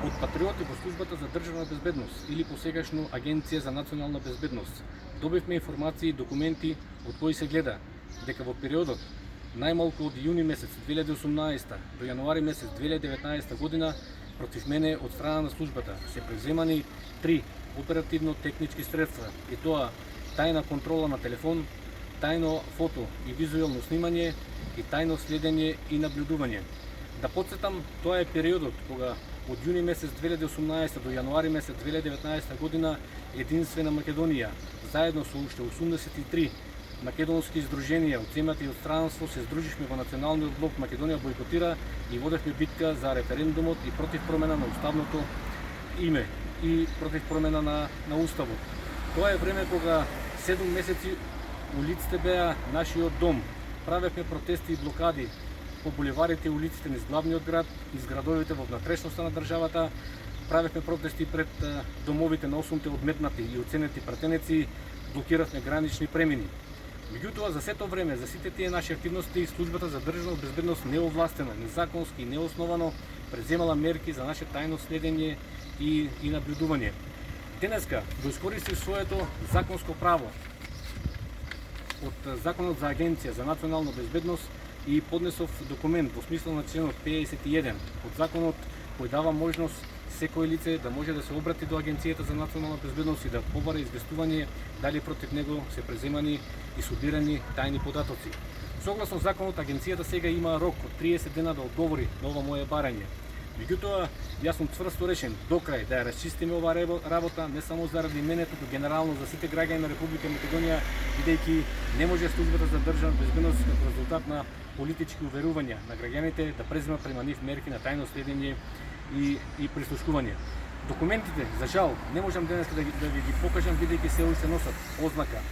Од патриоти во службата за државна безбедност или посегашно Агенција за национална безбедност добивме информации и документи од кои се гледа дека во периодот најмалку од јуни месец 2018 до јануари месец 2019 година против мене од страна на службата се преземани 3 оперативно-технички средства, и тоа тајна контрола на телефон, тајно фото и визуелно снимање и тајно следење и наблюдување. Да подсетам, тоа е периодот кога од јуни месец 2018 до јануари месец 2019 година Единствена Македонија, заедно со уште 83 македонски издруженија од земјата и од странство, се здружишме во Националниот блок Македонија бойкотира и водевме битка за референдумот и против промена на уставното име и против промена на уставот. Тоа е време кога 7 месеци улиците беа нашиот дом. Правевме протести и блокади по булеварите и улиците низ главниот град, низ градовите во внатрешноста на државата. Правевме протести пред домовите на 8 одметнати и оценети пратеници, блокиравме гранични премини. Меѓутоа, за сето време, за сите тие наши активности, службата за државна безбедност неовластена, незаконски и неосновано преземала мерки за наше тајно следење и наблюдување. Денеска го искористив своето законско право од Законот за Агенција за национална безбедност и поднесов документ во смисло на членот 51 од законот, кој дава можност секој лице да може да се обрати до Агенцијата за национална безбедност и да побара известување дали против него се преземани и судирани тајни податоци. Согласно законот, Агенцијата сега има рок од 30 дена да одговори на ова моје барање. Меѓутоа, јас сум цврсто решен до крај да ја расчистиме ова работа, не само заради мене, туку генерално за сите граѓани на Република Македонија, бидејќи не може службата за државна безбедност како резултат на политички уверувања на граѓаните да презема према нив мерки на тајно следење и прислушкување. Документите, за жал, не можам денеска да ви ги покажам, бидејќи се уште носат ознака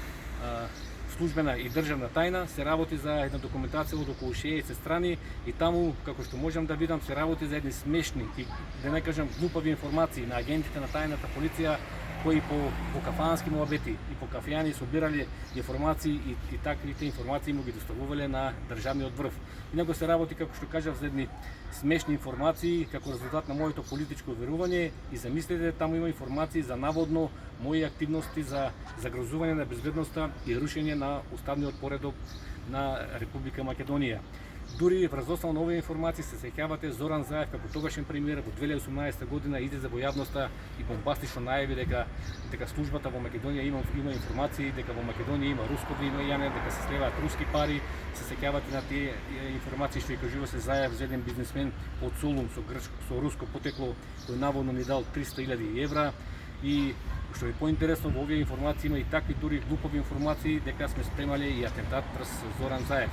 службена и државна тајна. Се работи за една документација од околу 60 страни и таму, како што можам да видам, се работи за едни смешни и, да не кажам, глупави информации на агентите на тајната полиција, кои по кафански муабети и по кафејани собирале информации и таквите информации му ги доставувале на државниот врв. Инаку се работи, како што кажав, за едни смешни информации како резултат на моето политичко верување, и замислете, таму има информации за наводно мои активности за загрозување на безбедноста и рушење на уставниот поредок на Република Македонија. Дури врз основа на овие информации се сеќавате Зоран Заев како тогашен премиер во 2018 година излезе во јавноста и бомбастично најави дека службата во Македонија има информации дека во Македонија има руско влијање, дека се слеваат руски пари. Се сеќавате на тие информации што ја кажува се Заев за еден бизнисмен од Солун со руско потекло кој наводно ни дал 300.000 евра. И што е поинтересно, во овие информации има и такви дури глупови информации дека сме спремале и атентат врз Зоран Заев.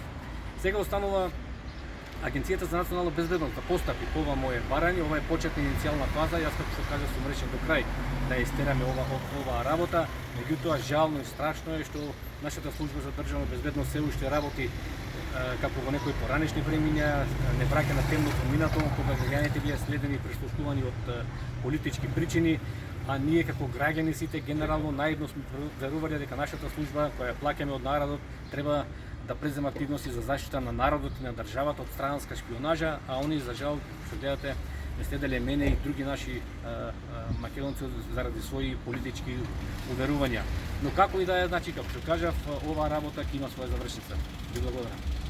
Сега останува Агенцијата за национална безбедност да постапи по ова моје барање. Ова е почетна иницијална фаза. Јас, како што кажа, сум решен до крај да ја истераме оваа работа. Меѓутоа, жално и страшно е што нашата служба за државна безбедност се уште работи како во некои поранешни времиња, не враќа на темното минато, кога граѓаните бија следени и прислушкувани од политички причини, а ние како граѓани сите генерално наедно сме верувале дека нашата служба, која плаќаме од народот, треба да презема активности за заштита на народот и на државата од странска шпионажа, а они, за жал, што гледате, не следеле мене и други наши македонци заради своји политички уверувања. Но како и да е, значи, како што кажав, оваа работа ќе има своја завршница. Ви благодарам.